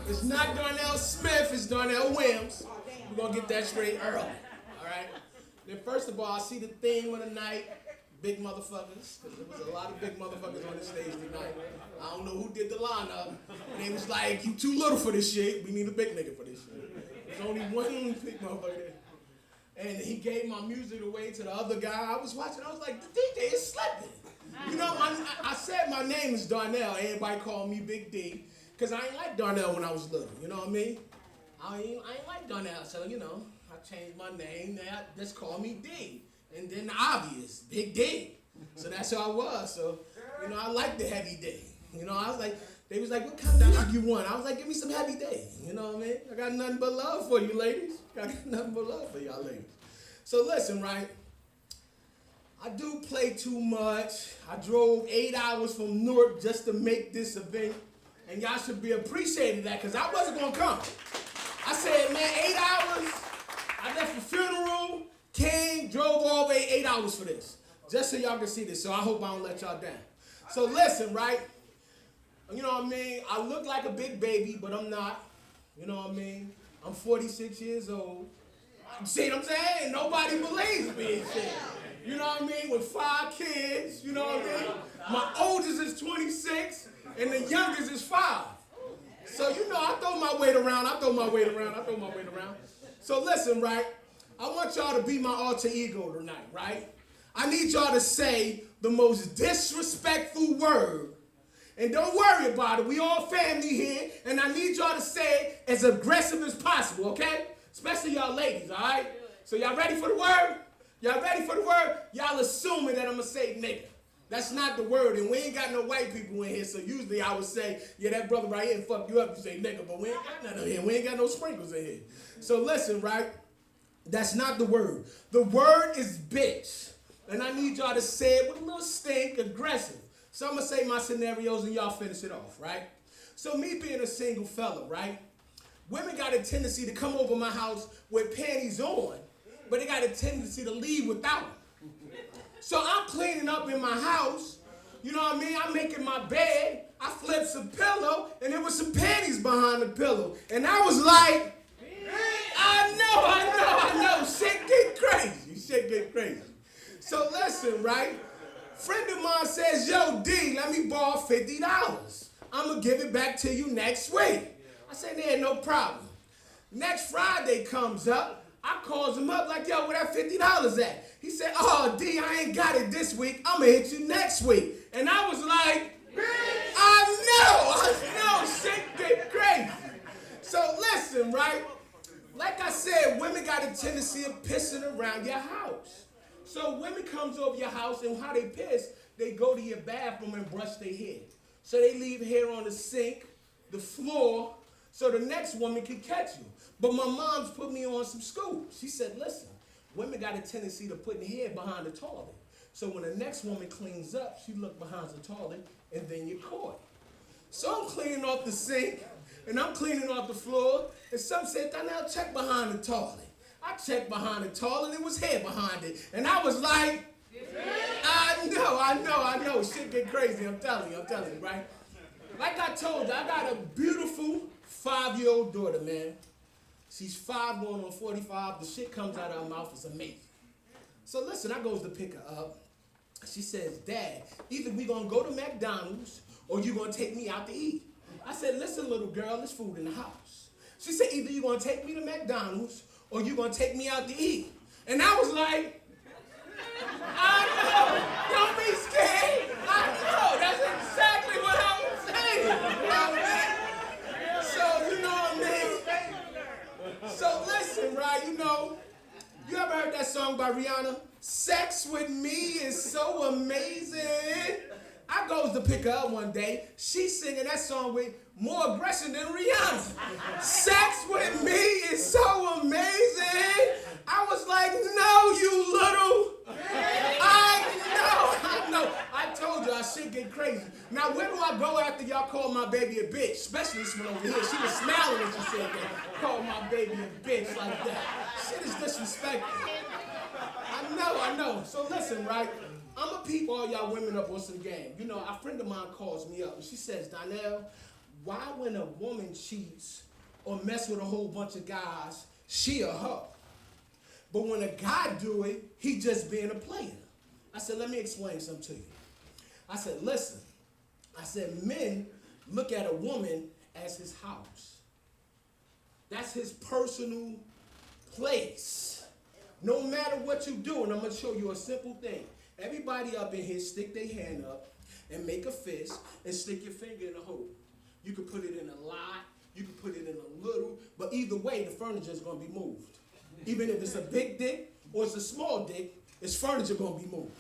It's not Darnell Smith, it's Darnell Williams. We're gonna get that straight early. Alright? Then first of all, I see the theme of the night, big motherfuckers. Because there was a lot of big motherfuckers on the stage tonight. I don't know who did the lineup. And they was like, you too little for this shit. We need a big nigga for this shit. There's only one big motherfucker there. And he gave my music away to the other guy. I was watching, I was like, the DJ is slipping. You know, I said my name is Darnell. Everybody called me Big D. Because I ain't like Darnell when I was little. You know what I mean? I ain't like Darnell. So, you know, I changed my name. Now just call me D. And then the obvious, Big D. So that's who I was. So, you know, I like the heavy D. You know, I was like, they was like, what kind of music you want? I was like, give me some heavy D. You know what I mean? I got nothing but love for you ladies. I got nothing but love for y'all ladies. So listen, right? I do play too much. I drove 8 hours from Newark just to make this event. And y'all should be appreciating that because I wasn't going to come. I said, man, 8 hours. I left the funeral, came, drove all the way 8 hours for this. Just so y'all can see this. So I hope I don't let y'all down. So listen, right? You know what I mean? I look like a big baby, but I'm not. You know what I mean? I'm 46 years old. See what I'm saying? Nobody believes me and shit. You know what I mean? With 5 kids, you know what I mean? My oldest is 26, and the youngest is 5. So, you know, I throw my weight around. So listen, right? I want y'all to be my alter ego tonight, right? I need y'all to say the most disrespectful word. And don't worry about it. We all family here. And I need y'all to say it as aggressive as possible, okay? Especially y'all ladies, all right? So y'all ready for the word? Y'all ready for the word? Y'all assuming that I'm going to say nigga. That's not the word. And we ain't got no white people in here. So usually I would say, yeah, that brother right here fuck you up. You say nigga. But we ain't got none in here. We ain't got no sprinkles in here. So listen, right? That's not the word. The word is bitch. And I need y'all to say it with a little stink, aggressive. So I'm going to say my scenarios and y'all finish it off, right? So me being a single fella, right? Women got a tendency to come over my house with panties on, but they got a tendency to leave without them. So I'm cleaning up in my house, you know what I mean? I'm making my bed, I flipped some pillow, and there was some panties behind the pillow. And I was like, I know, shit get crazy. So listen, right? Friend of mine says, yo, D, let me borrow $50. I'm going to give it back to you next week. I said, yeah, no problem. Next Friday comes up. I calls him up like, yo, where that $50 at? He said, oh, D, I ain't got it this week. I'm going to hit you next week. And I was like, I know, shit get crazy. So listen, right? Like I said, women got a tendency of pissing around your house. So women comes over your house, and how they piss, they go to your bathroom and brush their hair. So they leave hair on the sink, the floor, so the next woman can catch you. But my mom's put me on some school. She said, listen, women got a tendency to put hair behind the toilet. So when the next woman cleans up, she look behind the toilet, and then you're caught. So I'm cleaning off the sink, and I'm cleaning off the floor, and some said, Darnell, check behind the toilet. I checked behind the toilet, it was hair behind it. And I was like, I know. Shit get crazy, I'm telling you, right? Like I told you, I got a beautiful 5-year-old daughter, man. She's 5 going on 45. The shit comes out of her mouth is amazing. So listen, I goes to pick her up. She says, Dad, either we gonna go to McDonald's or you gonna take me out to eat. I said, listen, little girl, there's food in the house. She said, either you gonna take me to McDonald's or you gonna take me out to eat. And I was like, I know, don't be scared. I know, that's exactly what I was saying. You know what I mean? So, you know what I mean? So listen, right, you know, you ever heard that song by Rihanna? Sex with me is so amazing. I goes to pick her up one day. She's singing that song with more aggression than Rihanna. Sex with me is so amazing. I was like, no, you little. I know. I told you I shit get crazy. Now, where do I go after y'all call my baby a bitch? Especially this one over here. She was smiling when she said that. Call my baby a bitch like that. Shit is disrespectful. I know. So listen, right? I'm going to peep all y'all women up on some game. You know, a friend of mine calls me up and she says, Darnell, why when a woman cheats or mess with a whole bunch of guys, she a hoe? But when a guy do it, he just being a player. I said, let me explain something to you. I said, listen. I said, men look at a woman as his house. That's his personal place. No matter what you do, and I'm going to show you a simple thing. Everybody up in here, stick their hand up and make a fist and stick your finger in a hole. You can put it in a lot, you can put it in a little, but either way, the furniture is going to be moved. Even if it's a big dick or it's a small dick, it's furniture going to be moved,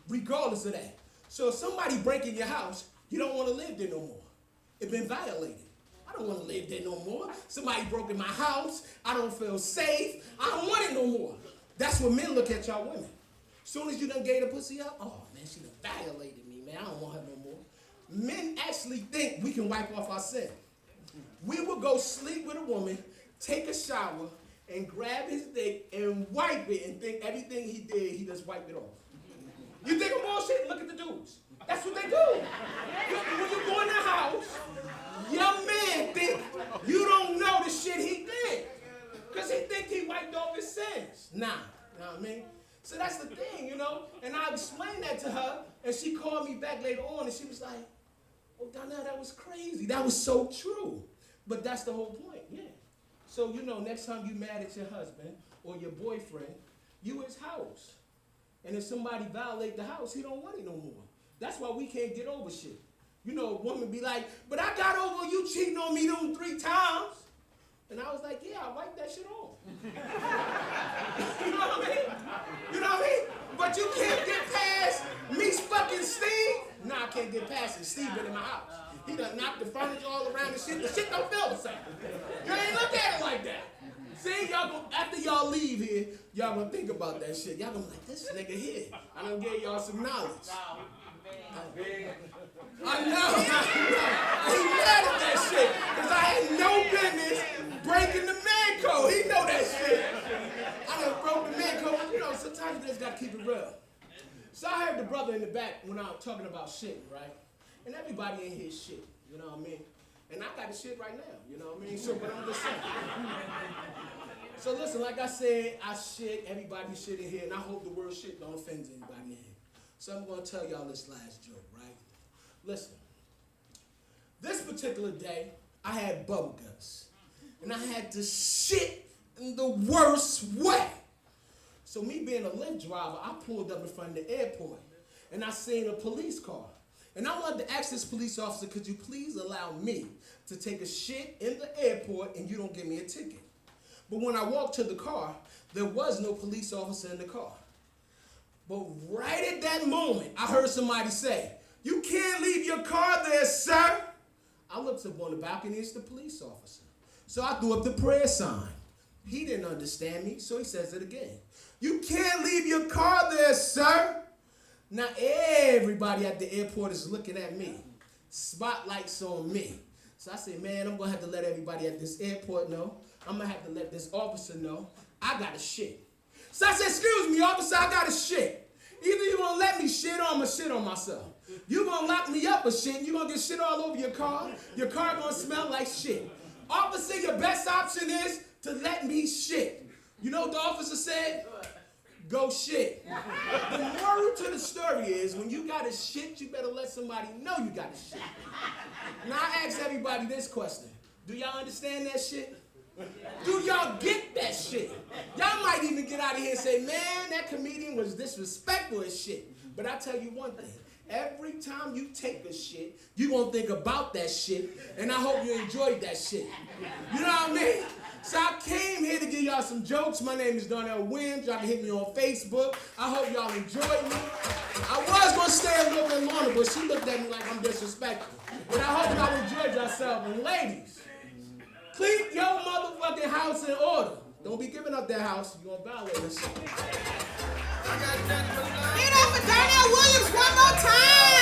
regardless of that. So if somebody break in your house, you don't want to live there no more. It's been violated. I don't want to live there no more. Somebody broke in my house. I don't feel safe. I don't want it no more. That's what men look at y'all women. Soon as you done gave the pussy up, oh man, she done violated me, man. I don't want her no more. Men actually think we can wipe off our sin. We will go sleep with a woman, take a shower, and grab his dick and wipe it and think everything he did, he just wiped it off. You think I'm bullshit? Look at the dudes. That's what they do. When you go in the house, your man think you don't know the shit he did. Because he think he wiped off his sins. Nah, you know what I mean? So that's the thing, you know? And I explained that to her, and she called me back later on, and she was like, oh, Darnell, that was crazy. That was so true. But that's the whole point, yeah. So, you know, next time you mad at your husband or your boyfriend, you his house. And if somebody violate the house, he don't want it no more. That's why we can't get over shit. You know, a woman be like, but I got over you cheating on me them 3 times. And I was like, yeah, I wiped that shit off. You know what I mean? You know what I mean? But you can't get past me fucking Steve. Nah, I can't get past it. Steve been in my house. He done knocked the furniture all around the shit. The shit don't feel the same. You ain't look at it like that. See, y'all gonna, after y'all leave here, y'all gonna think about that shit. Y'all gonna be like, this nigga here. I done gave y'all some knowledge. I know. He mad at that shit. Because I had no business breaking the man code. He know that shit. I done broke the man code. You know, sometimes you just gotta keep it real. So I heard the brother in the back when I was talking about shit, right? And everybody in here shit, you know what I mean? And I got the shit right now, you know what I mean? So, but I'm just saying. So listen, like I said, I shit, everybody shit in here, and I hope the word shit don't offend anybody in here. So I'm gonna tell y'all this last joke, right? Listen, this particular day, I had bubble guts, and I had to shit in the worst way. So me being a Lyft driver, I pulled up in front of the airport, and I seen a police car. And I wanted to ask this police officer, could you please allow me to take a shit in the airport and you don't give me a ticket? But when I walked to the car, there was no police officer in the car. But right at that moment, I heard somebody say, you can't leave your car there, sir. I looked up on the balcony, it's the police officer. So I threw up the prayer sign. He didn't understand me, so he says it again. You can't leave your car there, sir. Now everybody at the airport is looking at me. Spotlight's on me. So I said, man, I'm going to have to let everybody at this airport know. I'm going to have to let this officer know I got a shit. So I said, excuse me, officer, I got a shit. Either you're going to let me shit or I'm going to shit on myself. You're going to lock me up or shit, and you're going to get shit all over your car. Your car going to smell like shit. Officer, your best option is to let me shit. You know what the officer said? Go shit. The moral to the story is when you got a shit, you better let somebody know you got a shit. Now I ask everybody this question. Do y'all understand that shit? Do y'all get that shit? Y'all might even get out of here and say, man, that comedian was disrespectful as shit. But I tell you one thing. Every time you take a shit, you're going to think about that shit, and I hope you enjoyed that shit. You know what I mean? So I came here to give y'all some jokes. My name is Darnell Williams. Y'all can hit me on Facebook. I hope y'all enjoyed me. I was going to stay a little bit longer, but she looked at me like I'm disrespectful. But I hope y'all enjoyed yourself. And ladies, keep your motherfucking house in order. Don't be giving up that house. You're going to violate this shit. Get up for Darnell Williams one more time.